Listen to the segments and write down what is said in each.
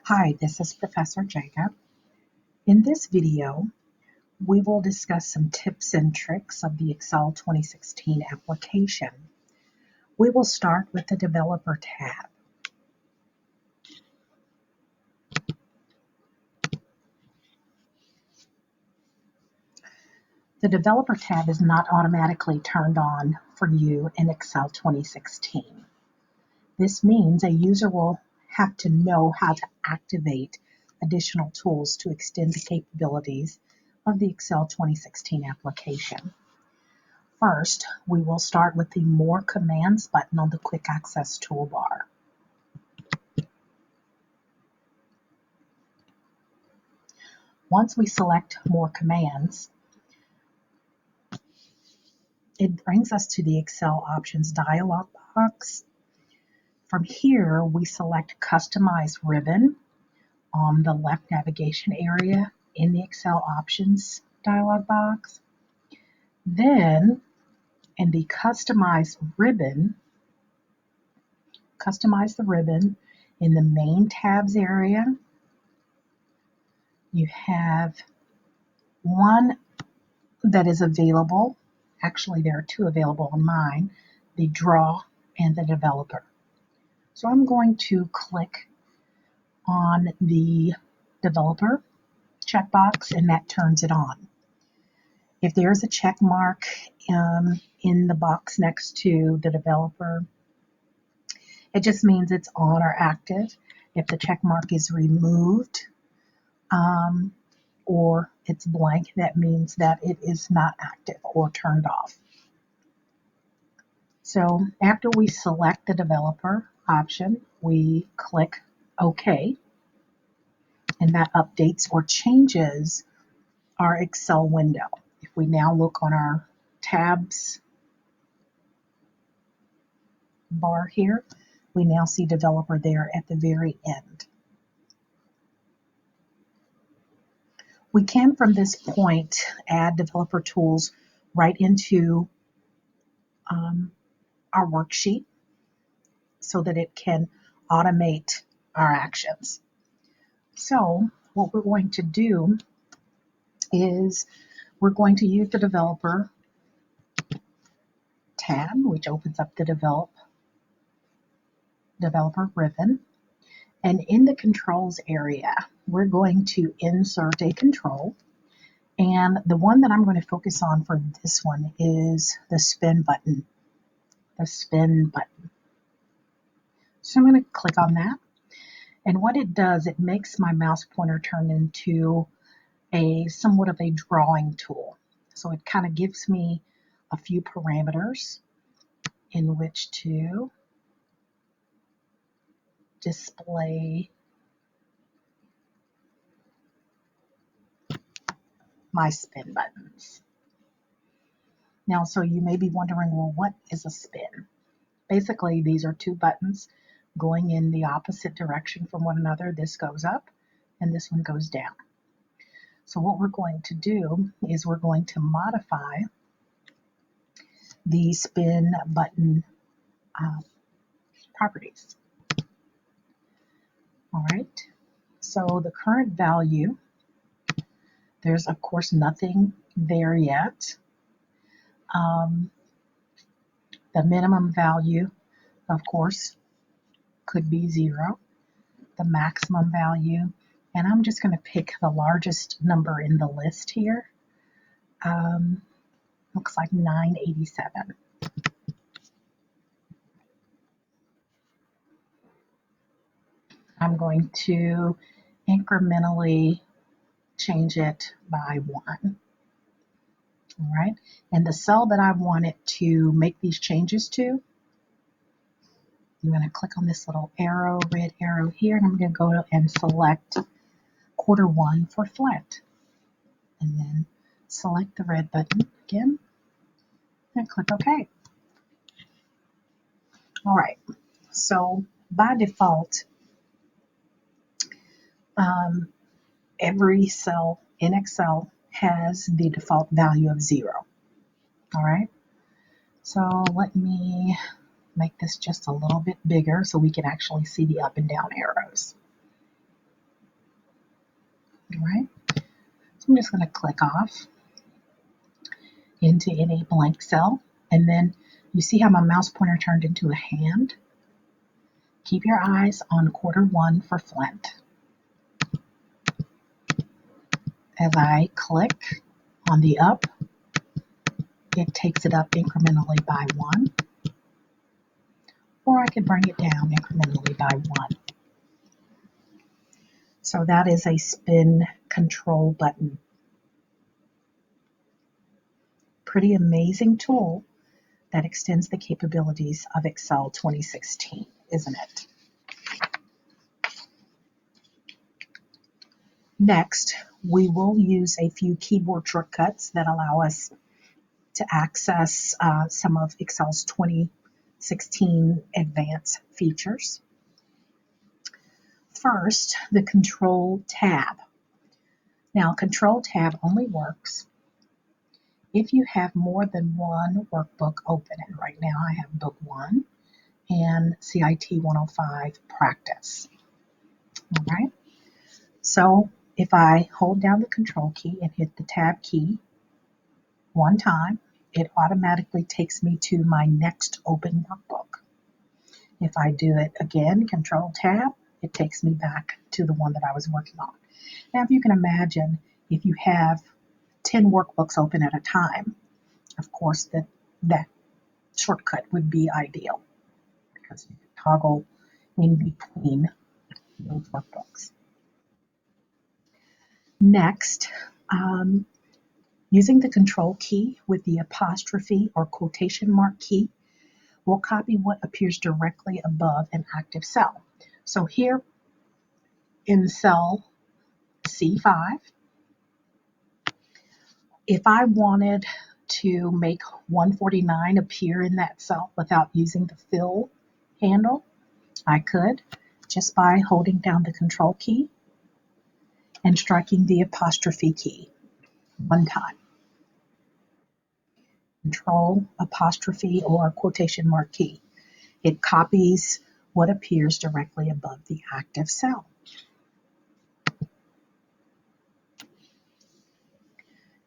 Hi, this is Professor Jacob. In this video, we will discuss some tips and tricks of the Excel 2016 application. We will start with the Developer tab. The Developer tab is not automatically turned on for you in Excel 2016. This means a user will have to know how to activate additional tools to extend the capabilities of the Excel 2016 application. First, we will start with the More Commands button on the Quick Access toolbar. Once we select More Commands, it brings us to the Excel Options dialog box. From here, we select Customize Ribbon on the left navigation area in the Excel Options dialog box. Then, in the Customize the ribbon in the Main tabs area. You have one that is available. Actually, there are two available on mine, the Draw and the Developer. So I'm going to click on the Developer checkbox, and that turns it on. If there's a check mark in the box next to the Developer, it just means it's on or active. If the check mark is removed or it's blank, that means that it is not active or turned off. So after we select the Developer option, we click OK, and that updates or changes our Excel window. If we now look on our tabs bar here, we now see Developer there at the very end. We can, from this point, add developer tools right into our worksheet so that it can automate our actions. So what we're going to do is we're going to use the Developer tab, which opens up the Developer ribbon. And in the Controls area, we're going to insert a control. And the one that I'm going to focus on for this one is the spin button. So I'm going to click on that. And what it does, it makes my mouse pointer turn into somewhat of a drawing tool. So it kind of gives me a few parameters in which to display my spin buttons. Now, so you may be wondering, well, what is a spin? Basically, these are two buttons going in the opposite direction from one another. This goes up and this one goes down. So what we're going to do is we're going to modify the spin button properties. All right, so the current value, there's of course nothing there yet. The minimum value, of course, could be 0. The maximum value, and I'm just going to pick the largest number in the list here. Looks like 987. I'm going to incrementally change it by 1. All right, and the cell that I want it to make these changes to, I'm going to click on this little arrow, red arrow here, and I'm going to go and select Q1 for flat. And then select the red button again and click OK. All right, so by default, every cell in Excel has the default value of 0. All right, so let me make this just a little bit bigger so we can actually see the up and down arrows. All right, so I'm just going to click off into any blank cell, and then you see how my mouse pointer turned into a hand? Keep your eyes on quarter 1 for Flint. As I click on the up, it takes it up incrementally by 1, or I could bring it down incrementally by 1. So that is a spin control button. Pretty amazing tool that extends the capabilities of Excel 2016, isn't it? Next, we will use a few keyboard shortcuts that allow us to access some of Excel's 2016 advanced features. First, the Control tab. Now, Control tab only works if you have more than one workbook open. And right now I have Book 1 and CIT 105 Practice. All right. So if I hold down the Control key and hit the Tab key one time, it automatically takes me to my next open workbook. If I do it again, Control Tab, it takes me back to the one that I was working on. Now, if you can imagine, if you have 10 workbooks open at a time, of course, that shortcut would be ideal because you can toggle in between those workbooks. Next, using the Control key with the apostrophe or quotation mark key, we'll copy what appears directly above an active cell. So here in cell C5, if I wanted to make 149 appear in that cell without using the fill handle, I could just by holding down the Control key and striking the apostrophe key one time. Control apostrophe or quotation mark key. It copies what appears directly above the active cell.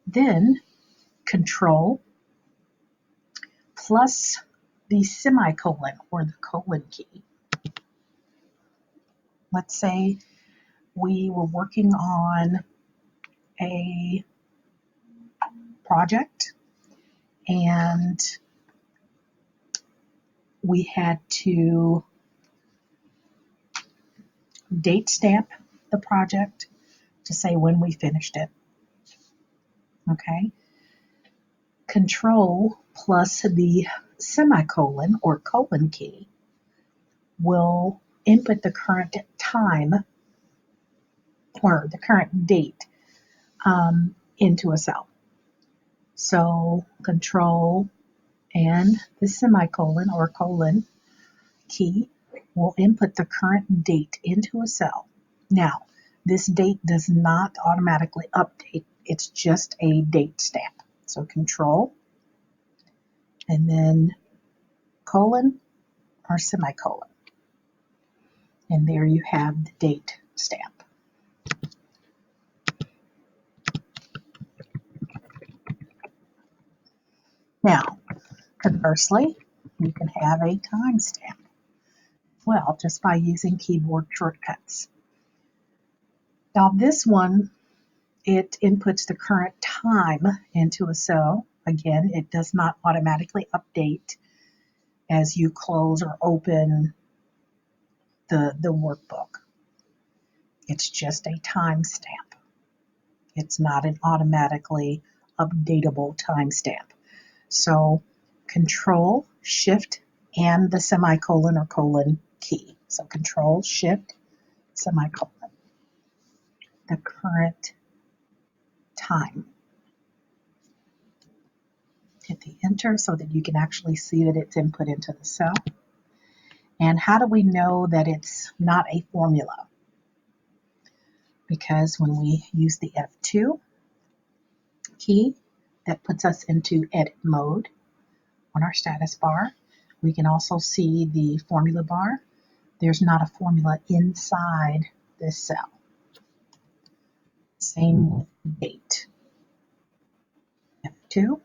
Then Control plus the semicolon or the colon key. Let's say we were working on a project and we had to date stamp the project to say when we finished it. Okay. Control plus the semicolon or colon key will input the current time or the current date into a cell. So Control and the semicolon or colon key will input the current date into a cell. Now, this date does not automatically update. It's just a date stamp. So Control and then colon or semicolon. And there you have the date stamp. Now, conversely, you can have a timestamp. Well, just by using keyboard shortcuts. Now this one, it inputs the current time into a cell. Again, it does not automatically update as you close or open the workbook. It's just a timestamp. It's not an automatically updatable timestamp. So Control, Shift, and the semicolon or colon key. So Control, Shift, semicolon. The current time. Hit the enter so that you can actually see that it's input into the cell. And how do we know that it's not a formula? Because when we use the F2 key, that puts us into edit mode on our status bar. We can also see the formula bar. There's not a formula inside this cell. Same with date. F2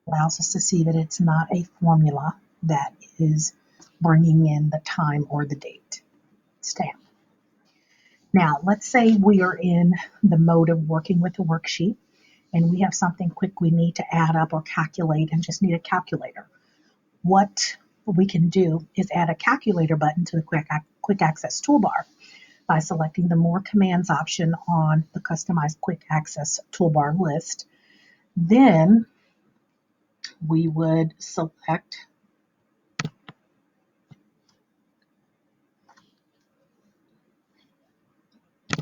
allows us to see that it's not a formula that is bringing in the time or the date. Stamp. Now, let's say we are in the mode of working with a worksheet and we have something quick we need to add up or calculate and just need a calculator. What we can do is add a calculator button to the quick access toolbar by selecting the More Commands option on the Customized Quick Access toolbar list. Then we would select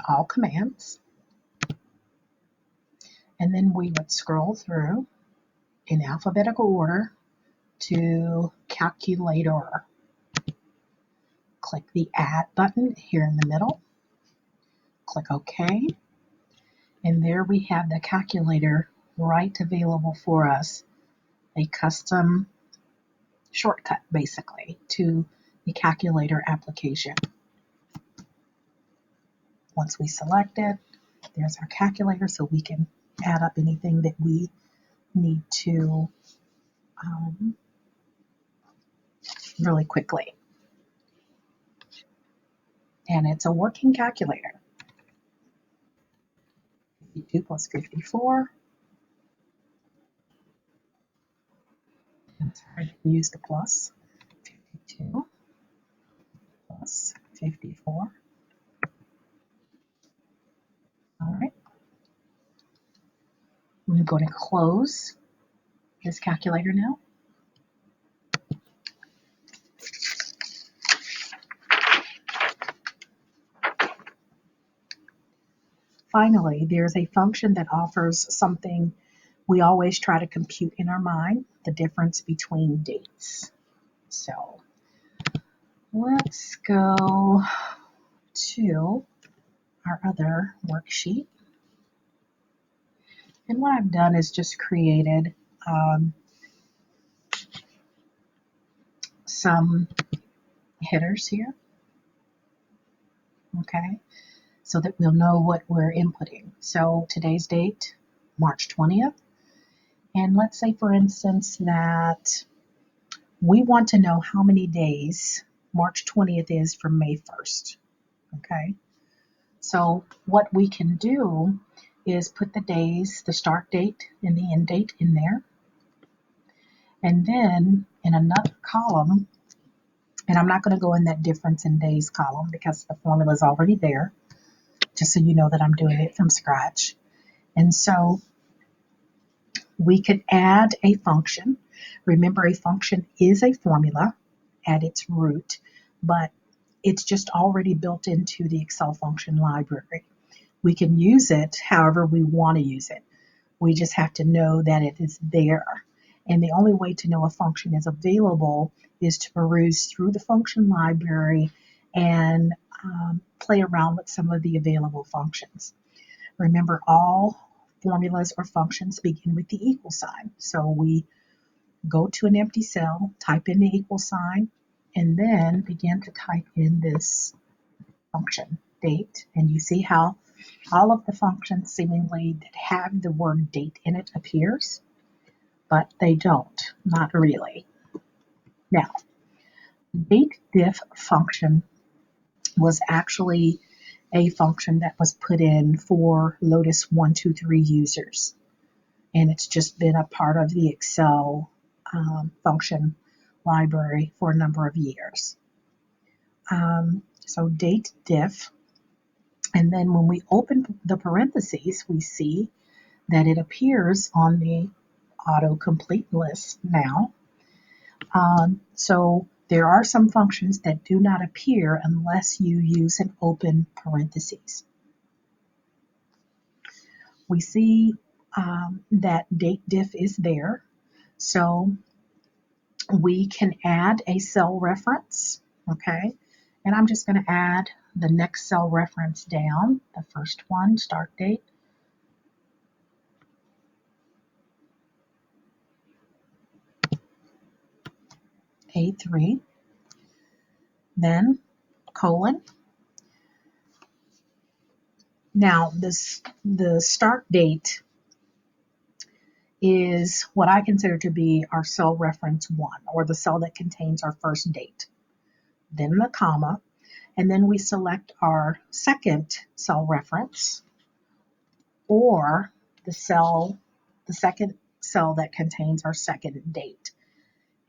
all commands, and then we would scroll through in alphabetical order to calculator. Click the Add button here in the middle. Click OK. And there we have the calculator right available for us, a custom shortcut basically to the calculator application. Once we select it, there's our calculator so we can add up anything that we need to really quickly. And it's a working calculator. 52 plus 54. It's hard to use the plus. 52 plus 54. All right. I'm going to close this calculator now. Finally, there's a function that offers something we always try to compute in our mind, the difference between dates. So let's go to our other worksheet. And what I've done is just created some headers here, okay, so that we'll know what we're inputting. So today's date, March 20th. And let's say, for instance, that we want to know how many days March 20th is from May 1st, okay? So what we can do is put the days, the start date and the end date in there. And then in another column, and I'm not going to go in that difference in days column because the formula is already there, just so you know that I'm doing it from scratch. And so we could add a function. Remember, a function is a formula at its root, but it's just already built into the Excel function library. We can use it however we want to use it. We just have to know that it is there. And the only way to know a function is available is to peruse through the function library and play around with some of the available functions. Remember, all formulas or functions begin with the equal sign. So we go to an empty cell, type in the equal sign, and then begin to type in this function, date. And you see how all of the functions seemingly that have the word date in it appears, but they don't, not really. Now, date diff function was actually a function that was put in for Lotus 123 users. And it's just been a part of the Excel function library for a number of years. So date diff, and then when we open the parentheses, we see that it appears on the autocomplete list now. So there are some functions that do not appear unless you use an open parentheses. We see that date diff is there, so we can add a cell reference, okay? And I'm just going to add the next cell reference down, the first one, start date. A3, then colon, Now, the start date is what I consider to be our cell reference 1, or the cell that contains our first date. Then the comma, and then we select our second cell reference, or the second cell that contains our second date.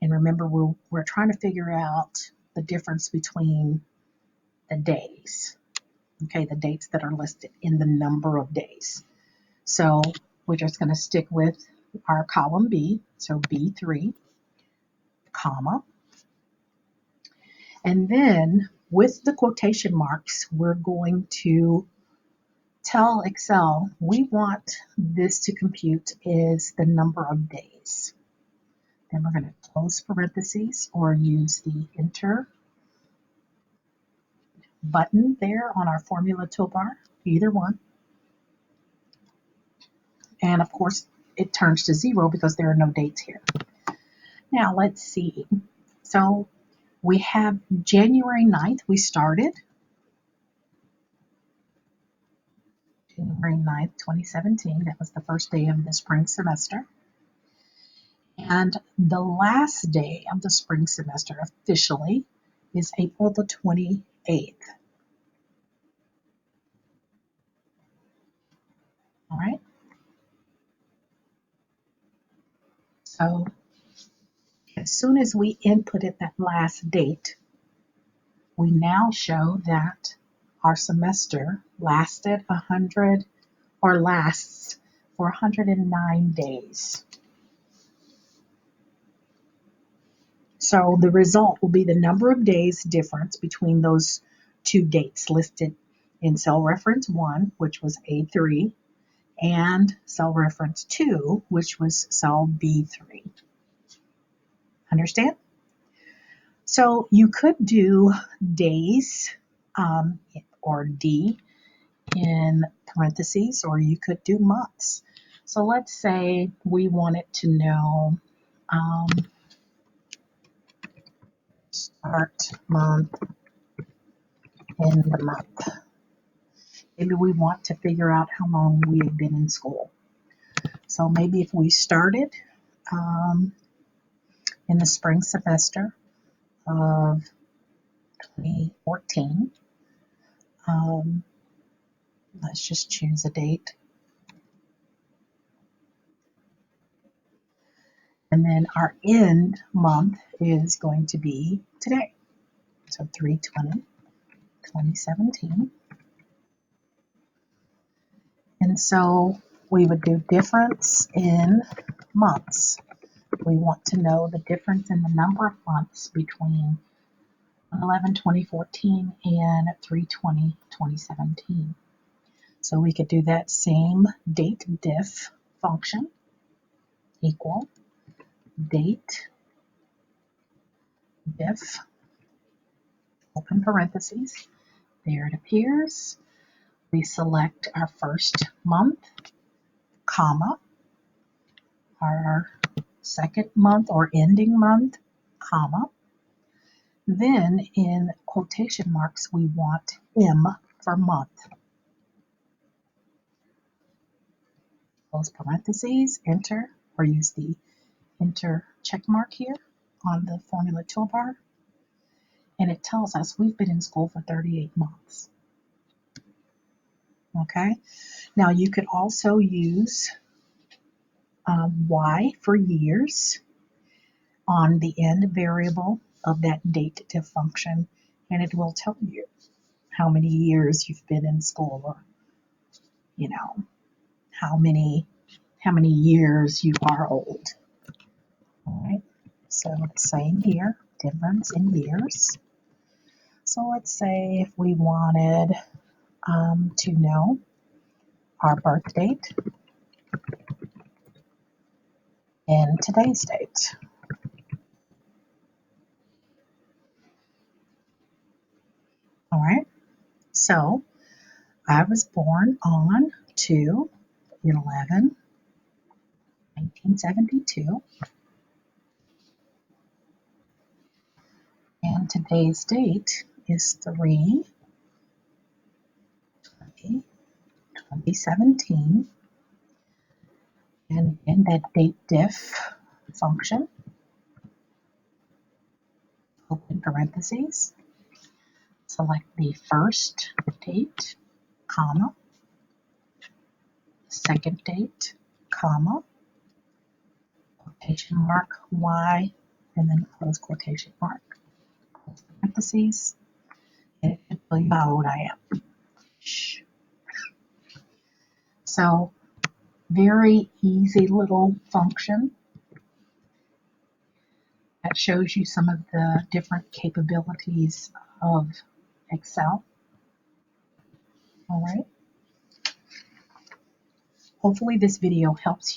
And remember, we're trying to figure out the difference between the days, okay, the dates that are listed in the number of days. So we're just going to stick with our column B, so B3, comma, and then with the quotation marks, we're going to tell Excel we want this to compute is the number of days. Then we're going to close parentheses or use the enter button there on our formula toolbar, either one. And of course, it turns to 0 because there are no dates here. Now let's see. So we have January 9th, we started. January 9th, 2017, that was the first day of the spring semester. And the last day of the spring semester officially is April the 28th. All right. So as soon as we inputted that last date, we now show that our semester lasted 100 or lasts for 109 days. So the result will be the number of days difference between those two dates listed in cell reference 1, which was A3, and cell reference 2, which was cell B3. Understand? So you could do days or D in parentheses, or you could do months. So let's say we wanted to know start month in the month. Maybe we want to figure out how long we have been in school. So maybe if we started in the spring semester of 2014, let's just choose a date. And then our end month is going to be today. So 3/20/2017. And so we would do difference in months. We want to know the difference in the number of months between 11/2014 and 3/20/2017. So we could do that same date diff function equal date diff, open parentheses. There it appears. We select our first month, comma, our second month or ending month, comma. Then in quotation marks, we want M for month. Close parentheses, enter, or use the enter check mark here on the formula toolbar. And it tells us we've been in school for 38 months. Okay, now you could also use Y for years on the end variable of that date diff function, and it will tell you how many years you've been in school, or how many years you are old. All right, so same here, difference in years. So let's say if we wanted to know our birth date and today's date. All right, so I was born on 2/11/1972, and today's date is 3/20/2017. 2017. And in that date diff function, open parentheses, select the first date, comma, second date, comma, quotation mark Y, and then close quotation mark, close parentheses, and it should tell you how old I am. Shh. So, very easy little function that shows you some of the different capabilities of Excel. All right. Hopefully this video helps you.